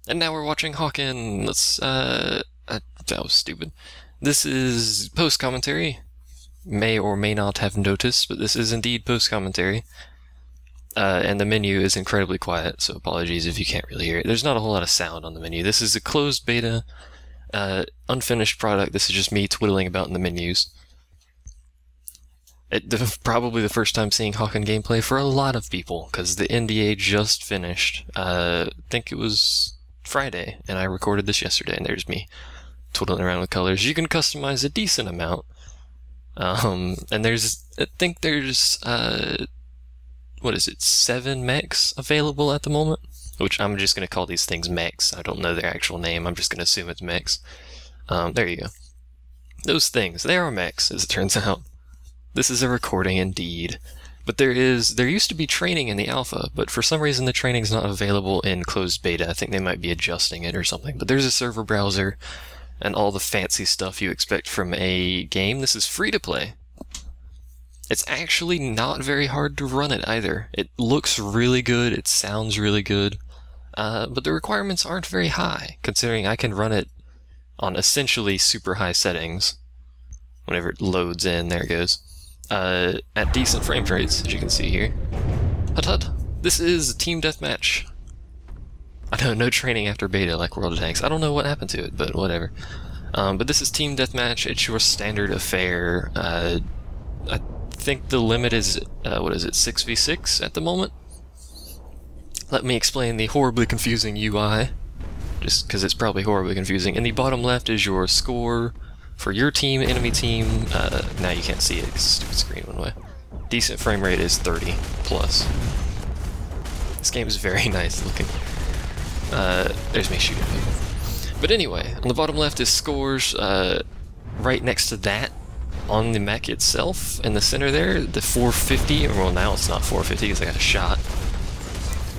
And now we're watching Hawken. That was stupid. This is post-commentary. May or may not have noticed, but this is indeed post-commentary. And the menu is incredibly quiet, so apologies if you can't really hear it. There's not a whole lot of sound on the menu. This is a closed beta, unfinished product. This is just me twiddling about in the menus. Probably the first time seeing Hawken gameplay for a lot of people, because the NDA just finished. I think it was Friday, and I recorded this yesterday, and there's me twiddling around with colors. You can customize a decent amount. And I think there's, what is it, 7 mechs available at the moment? Which I'm just going to call these things mechs. I don't know their actual name. I'm just going to assume it's mechs. There you go. Those things, they are mechs, as it turns out. This is a recording indeed. But there used to be training in the alpha, but for some reason the training's not available in closed beta. I think they might be adjusting it or something. But there's a server browser and all the fancy stuff you expect from a game. This is free to play. It's actually not very hard to run it either. It looks really good, it sounds really good, but the requirements aren't very high, considering I can run it on essentially super high settings. Whenever it loads in, there it goes. At decent frame rates, as you can see here. Hut. This is Team Deathmatch. I know, no training after beta like World of Tanks. I don't know what happened to it, but whatever. But this is Team Deathmatch. It's your standard affair. I think the limit is, what is it, 6v6 at the moment? Let me explain the horribly confusing UI, just because it's probably horribly confusing. In the bottom left is your score for your team, enemy team. Now you can't see it because the stupid screen went away. Decent frame rate is 30 plus. This game is very nice looking. There's me shooting people. But anyway, on the bottom left is scores. Right next to that, on the mech itself, in the center there, the 450, well now it's not 450 because I got a shot.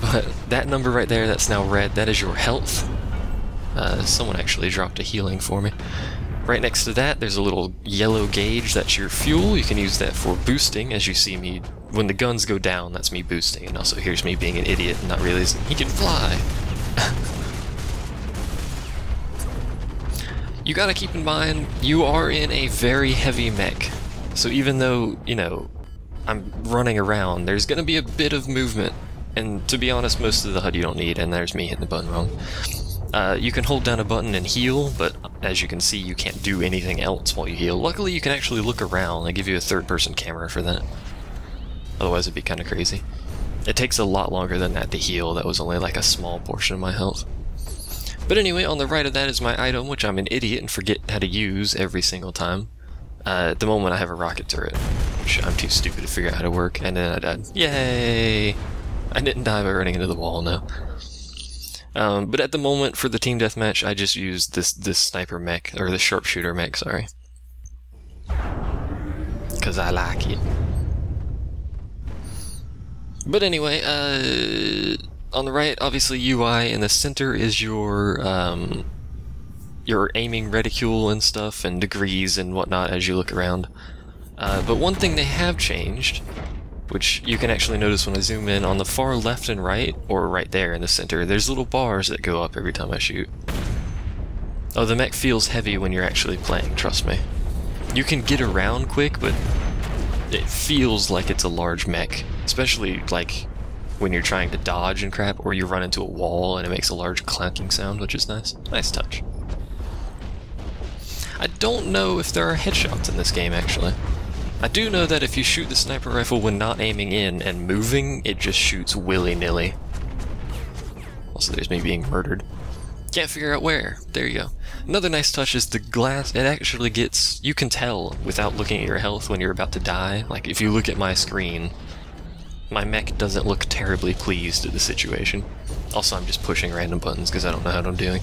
But that number right there, that's now red, that is your health. Someone actually dropped a healing for me. Right next to that, there's a little yellow gauge, that's your fuel. You can use that for boosting, as you see me, when the guns go down, that's me boosting. And also here's me being an idiot and not realizing he can fly. You gotta keep in mind, you are in a very heavy mech. So even though, you know, I'm running around, there's gonna be a bit of movement. And to be honest, most of the HUD you don't need, and there's me hitting the button wrong. You can hold down a button and heal, but as you can see, you can't do anything else while you heal. Luckily, you can actually look around. They give you a third-person camera for that. Otherwise, it'd be kind of crazy. It takes a lot longer than that to heal. That was only like a small portion of my health. But anyway, on the right of that is my item, which I'm an idiot and forget how to use every single time. At the moment, I have a rocket turret, which I'm too stupid to figure out how to work, and then I died. Yay! I didn't die by running into the wall, no. But at the moment, for the Team Deathmatch, I just used this sniper mech, or the sharpshooter mech, sorry. Because I like it. But anyway, on the right, obviously UI, in the center is your aiming reticule and stuff, and degrees and whatnot as you look around. But one thing they have changed, which you can actually notice when I zoom in, on the far left and right, or right there in the center, there's little bars that go up every time I shoot. Oh, the mech feels heavy when you're actually playing, trust me. You can get around quick, but it feels like it's a large mech, especially like when you're trying to dodge and crap, or you run into a wall and it makes a large clanking sound, which is nice. Nice touch. I don't know if there are headshots in this game, actually. I do know that if you shoot the sniper rifle when not aiming in and moving, it just shoots willy-nilly. Also, there's me being murdered. Can't figure out where. There you go. Another nice touch is the glass. It actually gets... You can tell without looking at your health when you're about to die. Like, if you look at my screen, my mech doesn't look terribly pleased at the situation. Also, I'm just pushing random buttons because I don't know what I'm doing.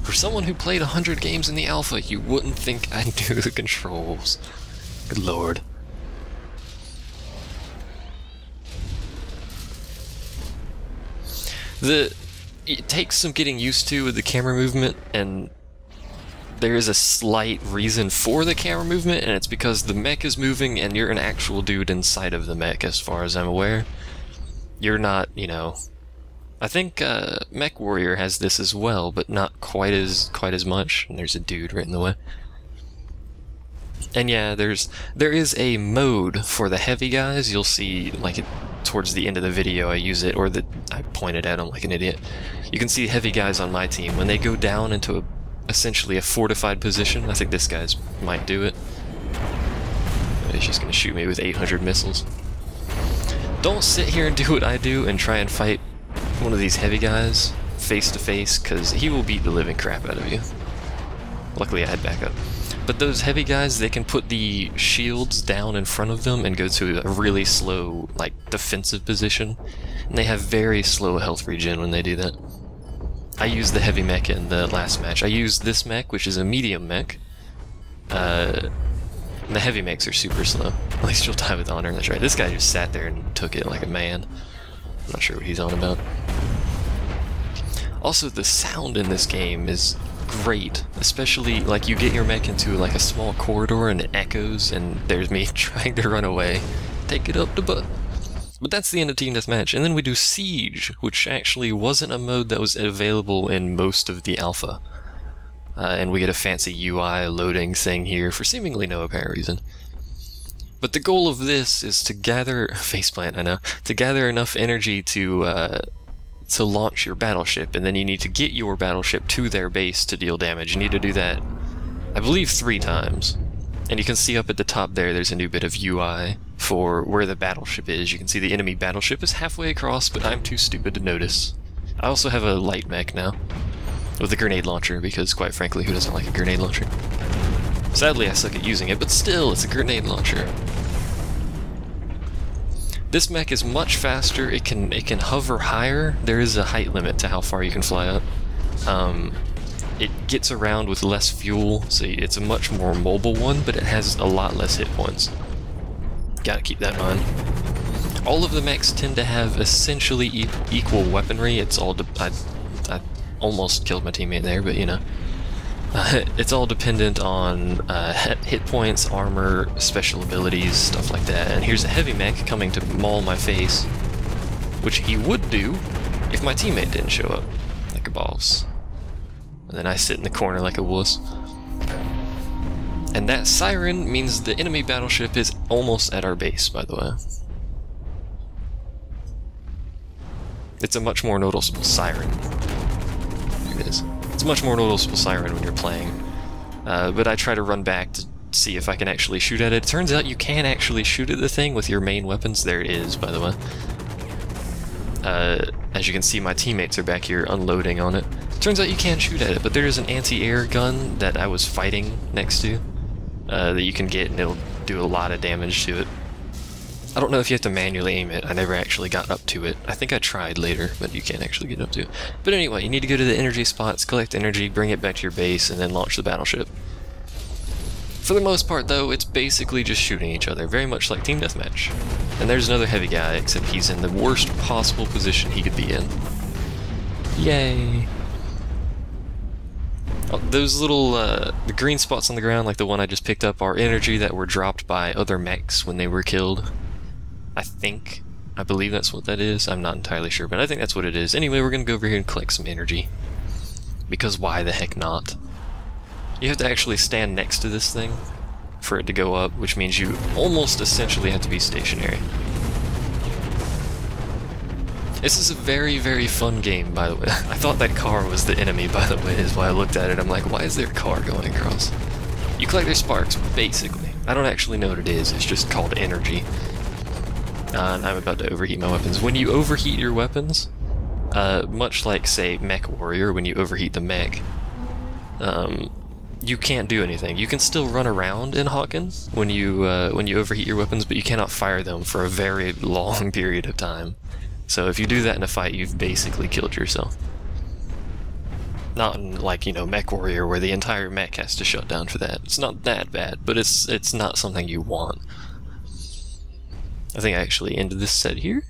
For someone who played 100 games in the alpha, you wouldn't think I knew the controls. Good lord. It takes some getting used to with the camera movement, and there is a slight reason for the camera movement, and it's because the mech is moving and you're an actual dude inside of the mech, as far as I'm aware. You're not, you know, I think Mech Warrior has this as well, but not quite as much. And there's a dude right in the way. And yeah, there is a mode for the heavy guys. You'll see like towards the end of the video I use it, or I pointed at them like an idiot. You can see heavy guys on my team when they go down into essentially a fortified position. I think this guy's might do it. He's just gonna shoot me with 800 missiles. Don't sit here and do what I do and try and fight one of these heavy guys face to face, because he will beat the living crap out of you. Luckily I had backup. But those heavy guys, they can put the shields down in front of them and go to a really slow, like, defensive position. And they have very slow health regen when they do that. I used the heavy mech in the last match. I used this mech, which is a medium mech. The heavy mechs are super slow. At least you'll die with honor, that's right. This guy just sat there and took it like a man. I'm not sure what he's on about. Also, the sound in this game is great, especially like you get your mech into like a small corridor and it echoes, and there's me trying to run away. Take it up the butt. But that's the end of Team Deathmatch, and then we do Siege, which actually wasn't a mode that was available in most of the alpha. And we get a fancy UI loading thing here for seemingly no apparent reason. But the goal of this is to gather faceplant, I know, to gather enough energy to launch your battleship, and then you need to get your battleship to their base to deal damage. You need to do that, I believe, 3 times. And you can see up at the top there's a new bit of UI for where the battleship is. You can see the enemy battleship is halfway across, but I'm too stupid to notice. I also have a light mech now, with a grenade launcher, because quite frankly, who doesn't like a grenade launcher? Sadly, I suck at using it, but still, it's a grenade launcher. This mech is much faster. It can hover higher. There is a height limit to how far you can fly up. It gets around with less fuel, so it's a much more mobile one, but it has a lot less hit points. Gotta keep that in mind. All of the mechs tend to have essentially equal weaponry. It's all I almost killed my teammate there, but you know. It's all dependent on hit points, armor, special abilities, stuff like that. And here's a heavy mech coming to maul my face, which he would do if my teammate didn't show up, like a boss. And then I sit in the corner like a wuss. And that siren means the enemy battleship is almost at our base, by the way. It's a much more noticeable siren. There it is. It's a much more noticeable siren when you're playing, but I try to run back to see if I can actually shoot at it. It turns out you can actually shoot at the thing with your main weapons. There it is, by the way. As you can see, my teammates are back here unloading on it. Turns out you can shoot at it, but there is an anti-air gun that I was fighting next to that you can get, and it'll do a lot of damage to it. I don't know if you have to manually aim it. I never actually got up to it. I think I tried later, but you can't actually get up to it. But anyway, you need to go to the energy spots, collect energy, bring it back to your base, and then launch the battleship. For the most part, though, it's basically just shooting each other, very much like Team Deathmatch. And there's another heavy guy, except he's in the worst possible position he could be in. Yay! Oh, those little, the green spots on the ground, like the one I just picked up, are energy that were dropped by other mechs when they were killed. I believe that's what that is. I'm not entirely sure, but I think that's what it is. Anyway, we're gonna go over here and collect some energy. Because why the heck not? You have to actually stand next to this thing for it to go up, which means you almost essentially have to be stationary. This is a very, very fun game, by the way. I thought that car was the enemy, by the way, is why I looked at it. I'm like, why is there a car going across? You collect their sparks, basically. I don't actually know what it is. It's just called energy. And I'm about to overheat my weapons. When you overheat your weapons, much like, say, Mech Warrior, when you overheat the mech, you can't do anything. You can still run around in Hawken when you overheat your weapons, but you cannot fire them for a very long period of time. So if you do that in a fight, you've basically killed yourself. Not in, like, you know, Mech Warrior, where the entire mech has to shut down for that. It's not that bad, but it's not something you want. I think I actually ended this set here.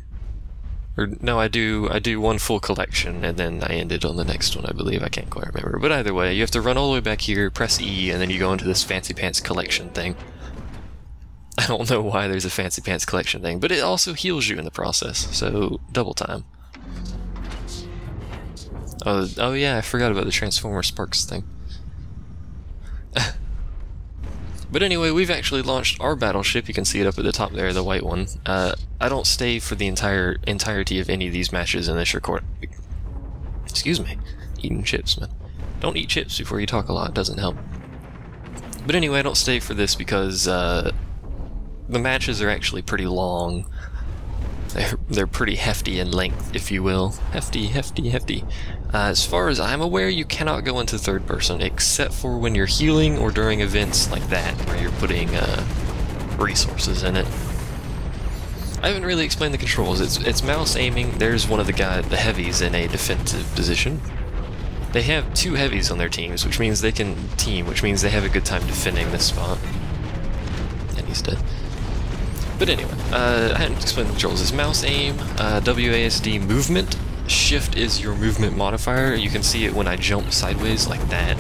Or no, I do one full collection, and then I ended on the next one, I believe. I can't quite remember. But either way, you have to run all the way back here, press E, and then you go into this Fancy Pants collection thing. I don't know why there's a Fancy Pants collection thing, but it also heals you in the process, so double time. Oh yeah, I forgot about the Transformer Sparks thing. But anyway, we've actually launched our battleship. You can see it up at the top there, the white one. I don't stay for the entirety of any of these matches in this record. Excuse me. Eating chips, man. Don't eat chips before you talk a lot, it doesn't help. But anyway, I don't stay for this because the matches are actually pretty long. They're pretty hefty in length, if you will. Hefty. As far as I'm aware, you cannot go into third person, except for when you're healing or during events like that, where you're putting resources in it. I haven't really explained the controls. It's mouse aiming. There's one of the heavies in a defensive position. They have 2 heavies on their teams, which means they can team, which means they have a good time defending this spot. And he's dead. But anyway, I hadn't explained the controls. It's mouse aim, WASD movement. Shift is your movement modifier. You can see it when I jump sideways like that.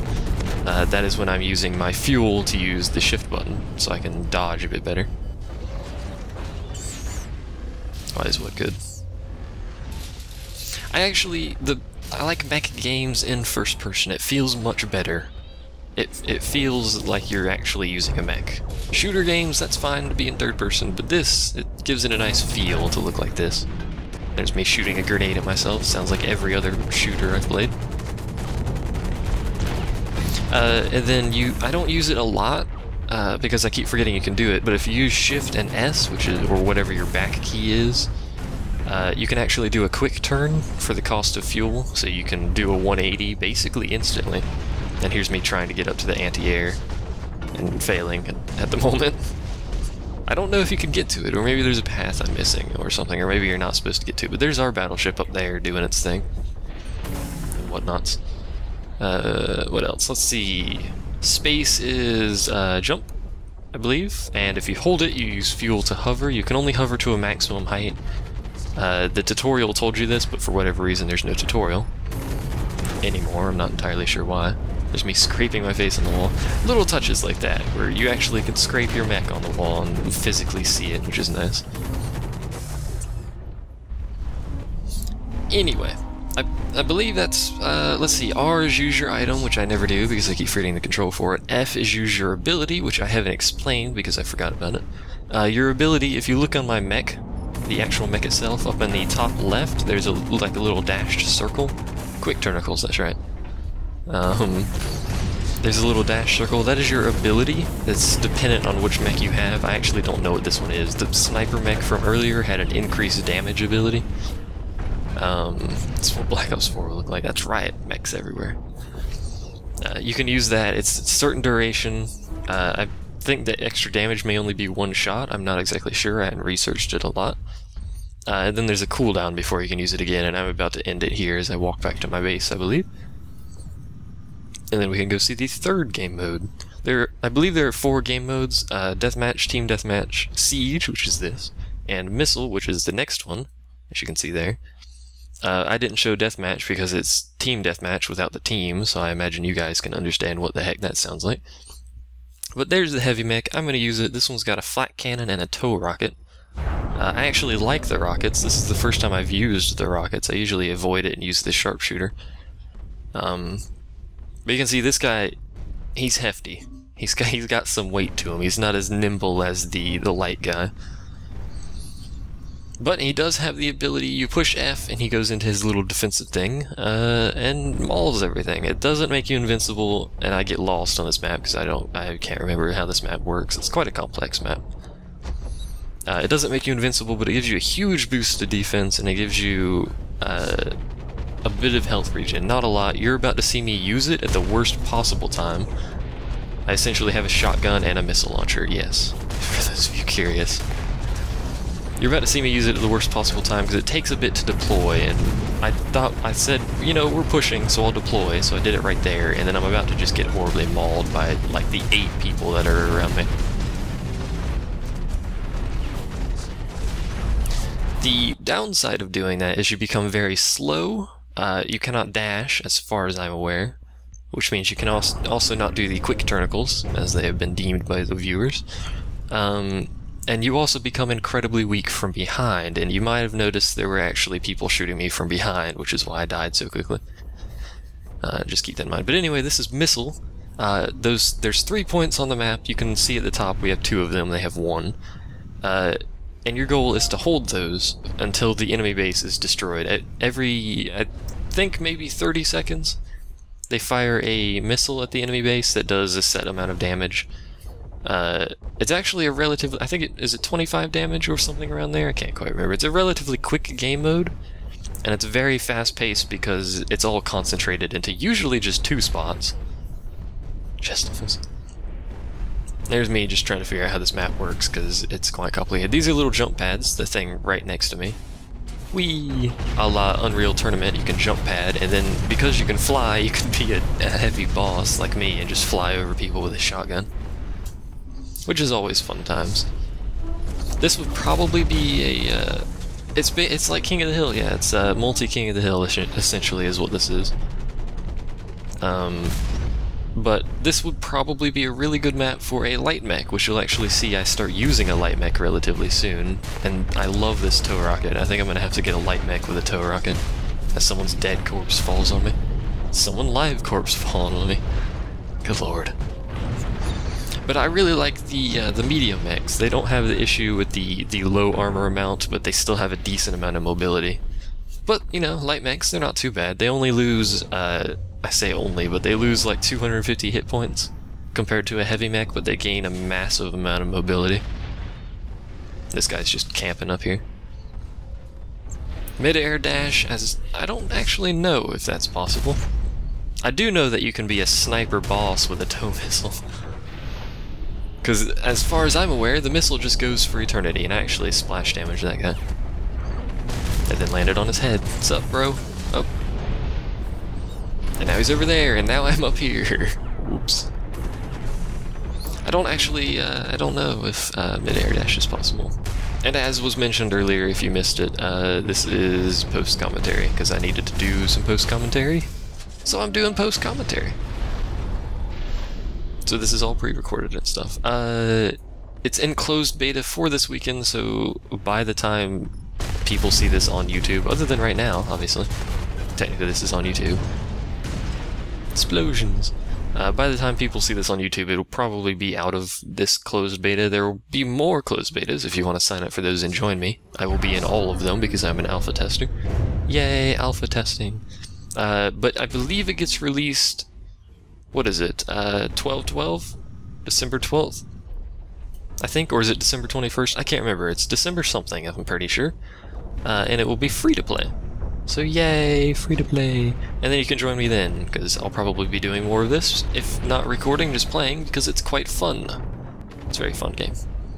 That is when I'm using my fuel to use the shift button, so I can dodge a bit better. Why is what good? I like mech games in first person. It feels much better. It feels like you're actually using a mech. Shooter games, that's fine to be in third person, but this, it gives it a nice feel to look like this. There's me shooting a grenade at myself. Sounds like every other shooter I've played. And then I don't use it a lot, because I keep forgetting you can do it, but if you use Shift and S, or whatever your back key is, you can actually do a quick turn for the cost of fuel, so you can do a 180 basically instantly. And here's me trying to get up to the anti-air, and failing at the moment. I don't know if you can get to it, or maybe there's a path I'm missing, or something, or maybe you're not supposed to get to it, but there's our battleship up there doing its thing. And whatnots. What else? Let's see. Space is jump, I believe, and if you hold it, you use fuel to hover. You can only hover to a maximum height. The tutorial told you this, but for whatever reason there's no tutorial anymore. I'm not entirely sure why. There's me scraping my face on the wall. Little touches like that, where you actually can scrape your mech on the wall and physically see it, which is nice. Anyway, I believe that's, let's see, R is use your item, which I never do because I keep forgetting the control for it. F is use your ability, which I haven't explained because I forgot about it. Your ability, if you look on my mech, the actual mech itself, up in the top left, there's like a little dashed circle. Quick turnacles, that's right. There's a little dash circle. That is your ability. That's dependent on which mech you have. I actually don't know what this one is. The sniper mech from earlier had an increased damage ability. That's what Black Ops 4 will look like. That's right, mechs everywhere. You can use that. It's a certain duration. I think that extra damage may only be 1 shot. I'm not exactly sure. I hadn't researched it a lot. And then there's a cooldown before you can use it again, and I'm about to end it here as I walk back to my base, I believe. And then we can go see the third game mode. I believe there are 4 game modes: Deathmatch, Team Deathmatch, Siege, which is this, and Missile, which is the next one, as you can see there. I didn't show Deathmatch because it's Team Deathmatch without the team, so I imagine you guys can understand what the heck that sounds like. But there's the heavy mech. I'm going to use it. This one's got a flat cannon and a tow rocket. I actually like the rockets. This is the first time I've used the rockets. I usually avoid it and use the sharpshooter. But you can see this guy, he's hefty. He's got some weight to him. He's not as nimble as the light guy. But he does have the ability, you push F and he goes into his little defensive thing, and mauls everything. It doesn't make you invincible, and I get lost on this map because I can't remember how this map works. It's quite a complex map. It doesn't make you invincible, but it gives you a huge boost to defense, and it gives you a bit of health regen. Not a lot. You're about to see me use it at the worst possible time. I essentially have a shotgun and a missile launcher, yes, for those of you curious. You're about to see me use it at the worst possible time because it takes a bit to deploy, and I said, you know, we're pushing, so I'll deploy, so I did it right there, and then I'm about to just get horribly mauled by, like, the 8 people that are around me. The downside of doing that is you become very slow. You cannot dash, as far as I'm aware, which means you can also not do the quick turnacles, as they have been deemed by the viewers. And you also become incredibly weak from behind, and you might have noticed there were actually people shooting me from behind, which is why I died so quickly. Just keep that in mind. But anyway, this is Missile. There's 3 points on the map. You can see at the top we have 2 of them. They have 1. And your goal is to hold those until the enemy base is destroyed. At every, I think maybe 30 seconds, they fire a missile at the enemy base that does a set amount of damage. It's actually a relatively, I think is it 25 damage or something around there? I can't quite remember. It's a relatively quick game mode, and it's very fast-paced because it's all concentrated into usually just 2 spots. Chest. There's me just trying to figure out how this map works, because it's quite complicated. These are little jump pads, the thing right next to me. Whee! A la Unreal Tournament, you can jump pad, and then because you can fly, you can be a heavy boss like me and just fly over people with a shotgun. Which is always fun times. This would probably be a... it's like King of the Hill, yeah, it's multi-King of the Hill, essentially, is what this is. But this would probably be a really good map for a light mech, which you'll actually see I start using a light mech relatively soon. And I love this tow rocket. I think I'm going to have to get a light mech with a tow rocket as someone's dead corpse falls on me. Someone live corpse falling on me. Good lord. But I really like the medium mechs. They don't have the issue with the low armor amount, but they still have a decent amount of mobility. But, you know, light mechs, they're not too bad. They only lose... I say only, but they lose like 250 hit points compared to a heavy mech, but they gain a massive amount of mobility. This guy's just camping up here. Mid-air dash, as I don't actually know if that's possible. I do know that you can be a sniper boss with a tow missile. Because as far as I'm aware, the missile just goes for eternity, and I actually splash damage that guy. And then landed on his head. What's up, bro? Oh. And now he's over there, and now I'm up here. Oops. I don't actually, I don't know if mid-air dash is possible. And as was mentioned earlier, if you missed it, this is post-commentary, because I needed to do some post-commentary. So I'm doing post-commentary. So this is all pre-recorded and stuff. It's in closed beta for this weekend, so by the time people see this on YouTube, other than right now, obviously. Technically this is on YouTube. Explosions. By the time people see this on YouTube, it'll probably be out of this closed beta. There will be more closed betas if you want to sign up for those and join me. I will be in all of them because I'm an alpha tester. Yay, alpha testing. But I believe it gets released... What is it? 12/12? December 12th? I think, or is it December 21st? I can't remember. It's December something, I'm pretty sure. And it will be free to play. So yay, free to play. And then you can join me then, because I'll probably be doing more of this, if not recording, just playing, because it's quite fun. It's a very fun game.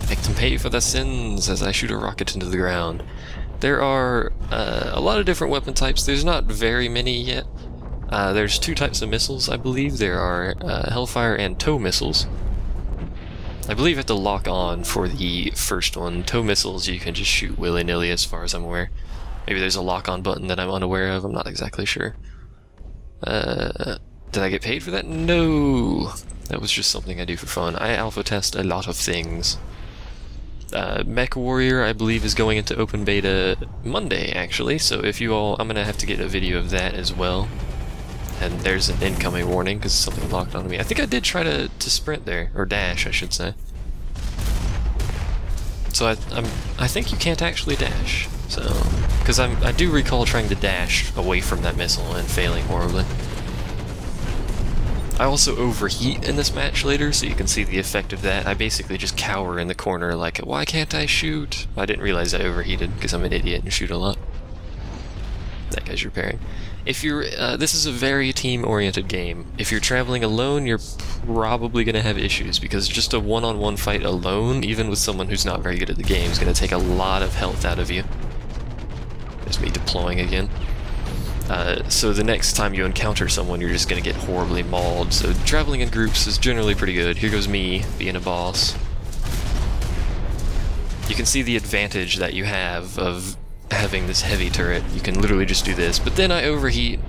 Make them pay for their sins as I shoot a rocket into the ground. There are a lot of different weapon types. There's not very many yet. There's 2 types of missiles, I believe. There are Hellfire and tow missiles. I believe you have to lock on for the first one. Tow missiles you can just shoot willy-nilly as far as I'm aware. Maybe there's a lock-on button that I'm unaware of, I'm not exactly sure. Did I get paid for that? No! That was just something I do for fun. I alpha test a lot of things. Mech Warrior, I believe, is going into open beta Monday, actually, so if you all... I'm gonna have to get a video of that as well. And there's an incoming warning, because something locked onto me. I think I did try to sprint there, or dash, I should say. So I think you can't actually dash. So, because I do recall trying to dash away from that missile and failing horribly. I also overheat in this match later, so you can see the effect of that. I basically just cower in the corner like, why can't I shoot? I didn't realize I overheated because I'm an idiot and shoot a lot. That guy's repairing. If you're, this is a very team-oriented game. If you're traveling alone, you're probably going to have issues, because just a one-on-one fight alone, even with someone who's not very good at the game, is going to take a lot of health out of you. There's me deploying again. So the next time you encounter someone, you're just going to get horribly mauled. So traveling in groups is generally pretty good. Here goes me, being a boss. You can see the advantage that you have of having this heavy turret. You can literally just do this, but then I overheat,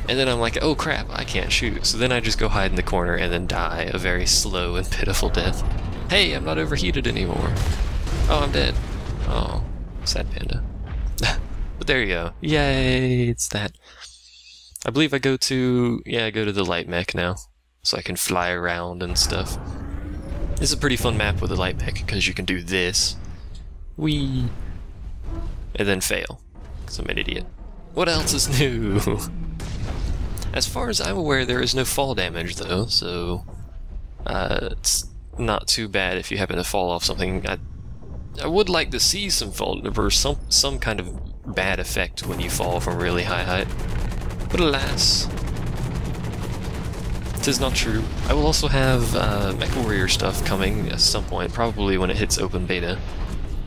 and then I'm like, oh crap, I can't shoot. So then I just go hide in the corner and then die a very slow and pitiful death. Hey, I'm not overheated anymore. Oh, I'm dead. Oh, sad panda. But there you go. Yay, it's that. I believe I go to the light mech now, so I can fly around and stuff. This is a pretty fun map with a light mech because you can do this, whee, and then fail, because I'm an idiot. What else is new? As far as I'm aware, there is no fall damage though, so it's not too bad if you happen to fall off something. I would like to see some fall or some kind of bad effect when you fall from really high height, but alas, it is not true. I will also have MechWarrior stuff coming at some point, probably when it hits open beta.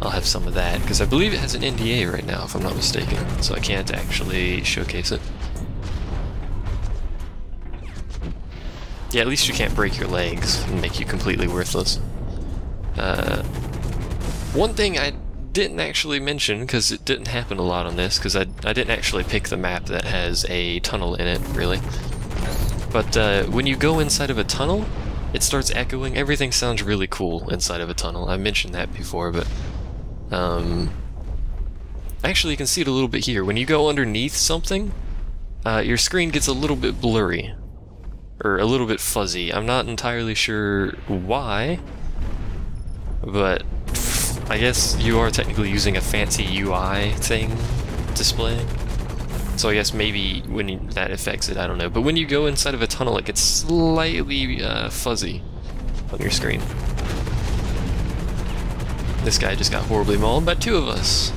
I'll have some of that, because I believe it has an NDA right now, if I'm not mistaken, so I can't actually showcase it. Yeah, at least you can't break your legs and make you completely worthless. One thing I didn't actually mention, because it didn't happen a lot on this, because I didn't actually pick the map that has a tunnel in it, really. But when you go inside of a tunnel, it starts echoing. Everything sounds really cool inside of a tunnel. I mentioned that before, but actually you can see it a little bit here. When you go underneath something, your screen gets a little bit blurry, or a little bit fuzzy. I'm not entirely sure why, but I guess you are technically using a fancy UI thing displaying. So I guess maybe when that affects it, I don't know. But when you go inside of a tunnel, it gets slightly fuzzy on your screen. This guy just got horribly mauled by two of us.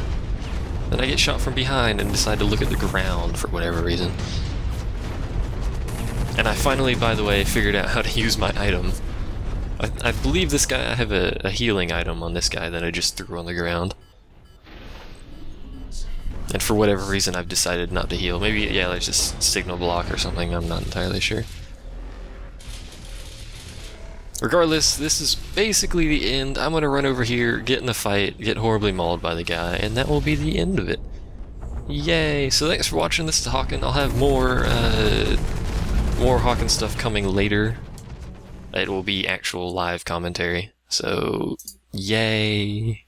Then I get shot from behind and decide to look at the ground for whatever reason. And I finally, by the way, figured out how to use my item. I believe this guy, I have a healing item on this guy that I just threw on the ground. And for whatever reason, I've decided not to heal. Maybe, yeah, like just signal block or something, I'm not entirely sure. Regardless, this is basically the end. I'm gonna run over here, get in the fight, get horribly mauled by the guy, and that will be the end of it. Yay! So thanks for watching. This is Hawken. I'll have more Hawken stuff coming later. It will be actual live commentary. So, yay!